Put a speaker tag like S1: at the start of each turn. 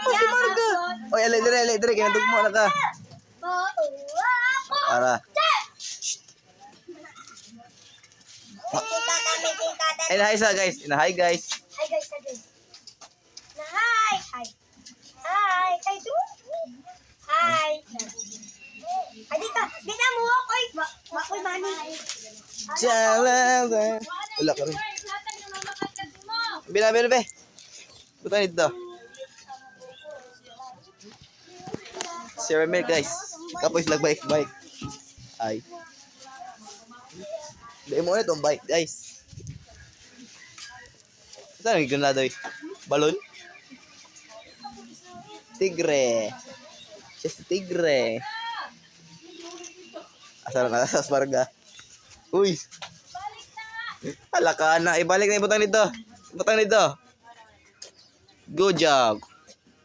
S1: mo si Marga. Oy, alay dire kinatugmo na ka. Para. Ay, hi sa guys. Hi guys.
S2: Hi guys. Hi. Hi. Hi tu. Hi. Adita, dita mo oy. Makoy mani.
S1: Jalan. Wala ka rin. Bina. Buta nito. Si Ramil guys. Kapoy sila bike. Ay. Dahil mo na itong bike guys. Saan ang ganda doy? Balon? Tigre. Siya si Tigre. Asal na sa Marga. Uy. Hala ka na. Ibalik na yung butang nito. Good job.